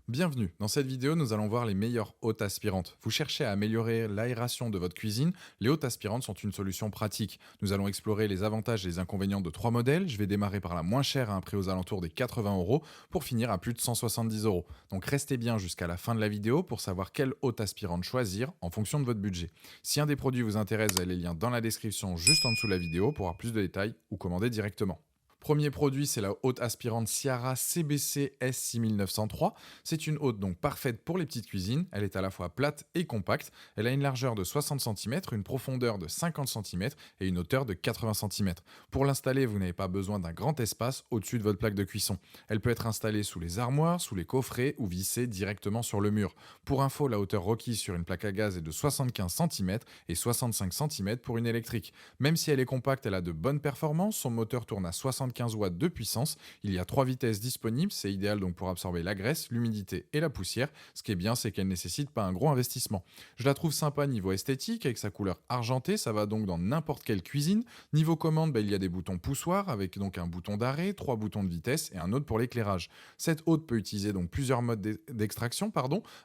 Bienvenue, dans cette vidéo nous allons voir les meilleures hôtes aspirantes. Vous cherchez à améliorer l'aération de votre cuisine, les hôtes aspirantes sont une solution pratique. Nous allons explorer les avantages et les inconvénients de trois modèles. Je vais démarrer par la moins chère à un prix aux alentours des 80 € pour finir à plus de 170 €. Donc restez bien jusqu'à la fin de la vidéo pour savoir quelle hôte aspirante choisir en fonction de votre budget. Si un des produits vous intéresse, vous avez les liens dans la description juste en dessous de la vidéo pour avoir plus de détails ou commander directement. Premier produit, c'est la haute aspirante Ciara CBC S6903. C'est une haute donc parfaite pour les petites cuisines. Elle est à la fois plate et compacte. Elle a une largeur de 60 cm, une profondeur de 50 cm et une hauteur de 80 cm. Pour l'installer, vous n'avez pas besoin d'un grand espace au-dessus de votre plaque de cuisson. Elle peut être installée sous les armoires, sous les coffrets ou vissée directement sur le mur. Pour info, la hauteur requise sur une plaque à gaz est de 75 cm et 65 cm pour une électrique. Même si elle est compacte, elle a de bonnes performances. Son moteur tourne à 75 watts de puissance. Il y a 3 vitesses disponibles. C'est idéal donc pour absorber la graisse, l'humidité et la poussière. Ce qui est bien, c'est qu'elle ne nécessite pas un gros investissement. Je la trouve sympa niveau esthétique avec sa couleur argentée. Ça va donc dans n'importe quelle cuisine. Niveau commande, il y a des boutons poussoirs avec donc un bouton d'arrêt, 3 boutons de vitesse et un autre pour l'éclairage. Cette haute peut utiliser donc plusieurs modes d'extraction.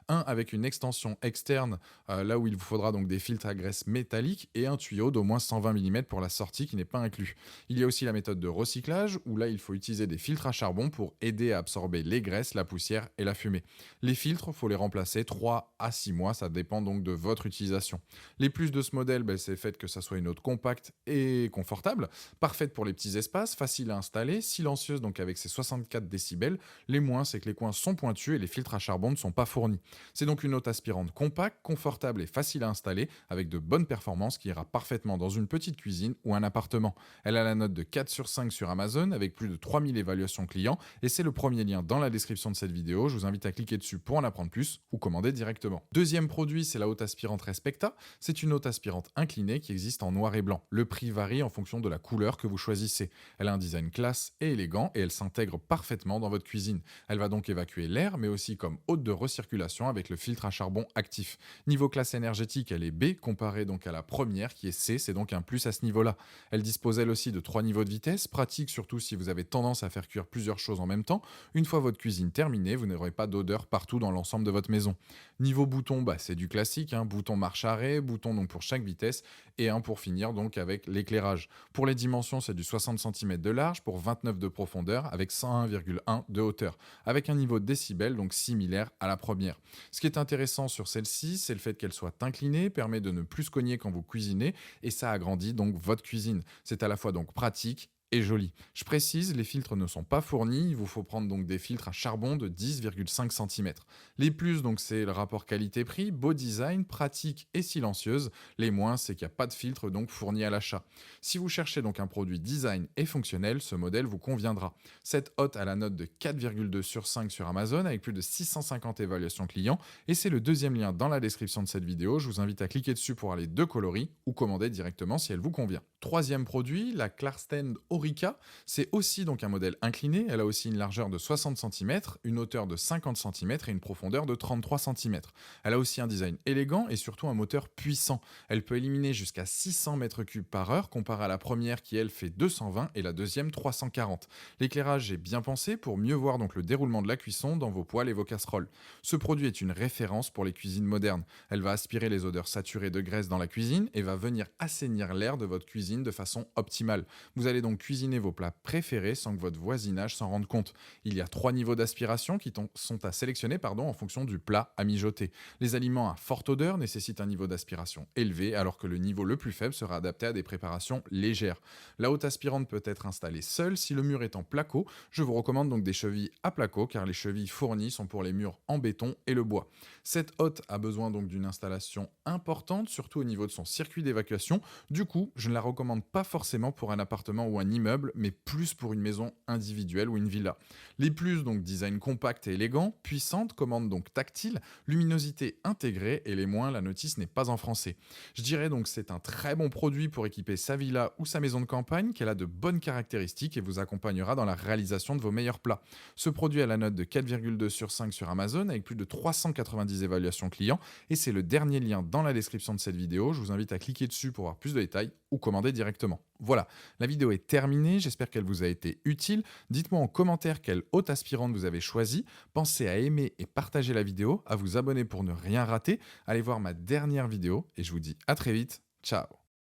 Un avec une extension externe là où il vous faudra donc des filtres à graisse métalliques et un tuyau d'au moins 120 mm pour la sortie qui n'est pas inclus. Il y a aussi la méthode de recyclage où là il faut utiliser des filtres à charbon pour aider à absorber les graisses, la poussière et la fumée. Les filtres, il faut les remplacer 3 à 6 mois, ça dépend donc de votre utilisation. Les plus de ce modèle, c'est le fait que ça soit une haute compacte et confortable, parfaite pour les petits espaces, facile à installer, silencieuse donc avec ses 64 décibels. Les moins, c'est que les coins sont pointus et les filtres à charbon ne sont pas fournis. C'est donc une haute aspirante compacte, confortable et facile à installer avec de bonnes performances qui ira parfaitement dans une petite cuisine ou un appartement. Elle a la note de 4 sur 5 sur Amazon avec plus de 3000 évaluations clients et c'est le premier lien dans la description de cette vidéo. Je vous invite à cliquer dessus pour en apprendre plus ou commander directement. Deuxième produit, c'est la haute aspirante Respecta. C'est une haute aspirante inclinée qui existe en noir et blanc. Le prix varie en fonction de la couleur que vous choisissez. Elle a un design classe et élégant et elle s'intègre parfaitement dans votre cuisine. Elle va donc évacuer l'air mais aussi comme haute de recirculation avec le filtre à charbon actif. Niveau classe énergétique, elle est B comparée donc à la première qui est C, c'est donc un plus à ce niveau-là. Elle dispose elle aussi de 3 niveaux de vitesse, pratique surtout si vous avez tendance à faire cuire plusieurs choses en même temps. Une fois votre cuisine terminée, vous n'aurez pas d'odeur partout dans l'ensemble de votre maison. Niveau bouton, c'est du classique, bouton marche-arrêt, bouton donc pour chaque vitesse et un pour finir donc avec l'éclairage. Pour les dimensions, c'est du 60 cm de large pour 29 de profondeur avec 101,1 de hauteur, avec un niveau de décibels donc similaire à la première. Ce qui est intéressant sur celle-ci, c'est le fait qu'elle soit inclinée, permet de ne plus se cogner quand vous cuisinez et ça agrandit donc votre cuisine. C'est à la fois donc pratique et joli. Je précise, les filtres ne sont pas fournis, il vous faut prendre donc des filtres à charbon de 10,5 cm. Les plus, donc c'est le rapport qualité-prix, beau design, pratique et silencieuse. Les moins, c'est qu'il n'y a pas de filtre donc fourni à l'achat. Si vous cherchez donc un produit design et fonctionnel, ce modèle vous conviendra. Cette haute a la note de 4,2 sur 5 sur Amazon avec plus de 650 évaluations clients et c'est le deuxième lien dans la description de cette vidéo. Je vous invite à cliquer dessus pour aller de coloris ou commander directement si elle vous convient. Troisième produit, la Klarstand Orica. C'est aussi donc un modèle incliné. Elle a aussi une largeur de 60 cm, une hauteur de 50 cm et une profondeur de 33 cm. Elle a aussi un design élégant et surtout un moteur puissant. Elle peut éliminer jusqu'à 600 m3 par heure comparé à la première qui elle fait 220 et la deuxième 340. L'éclairage est bien pensé pour mieux voir donc le déroulement de la cuisson dans vos poêles et vos casseroles. Ce produit est une référence pour les cuisines modernes. Elle va aspirer les odeurs saturées de graisse dans la cuisine et va venir assainir l'air de votre cuisine de façon optimale. Vous allez donc cuisiner vos plats préférés sans que votre voisinage s'en rende compte. Il y a 3 niveaux d'aspiration qui sont à sélectionner en fonction du plat à mijoter. Les aliments à forte odeur nécessitent un niveau d'aspiration élevé alors que le niveau le plus faible sera adapté à des préparations légères. La haute aspirante peut être installée seule si le mur est en placo. Je vous recommande donc des chevilles à placo car les chevilles fournies sont pour les murs en béton et le bois. Cette haute a besoin donc d'une installation importante, surtout au niveau de son circuit d'évacuation. Du coup, je ne la recommande pas forcément pour un appartement ou un immeuble, mais plus pour une maison individuelle ou une villa. Les plus, donc design compact et élégant, puissante, commande donc tactile, luminosité intégrée et les moins, la notice n'est pas en français. Je dirais donc que c'est un très bon produit pour équiper sa villa ou sa maison de campagne, qu'elle a de bonnes caractéristiques et vous accompagnera dans la réalisation de vos meilleurs plats. Ce produit a la note de 4,2 sur 5 sur Amazon avec plus de 390 évaluations clients et c'est le dernier lien dans la description de cette vidéo. Je vous invite à cliquer dessus pour avoir plus de détails ou commander directement. Voilà, la vidéo est terminée, j'espère qu'elle vous a été utile. Dites-moi en commentaire quelle haute aspirante vous avez choisie. Pensez à aimer et partager la vidéo, à vous abonner pour ne rien rater. Allez voir ma dernière vidéo et je vous dis à très vite. Ciao.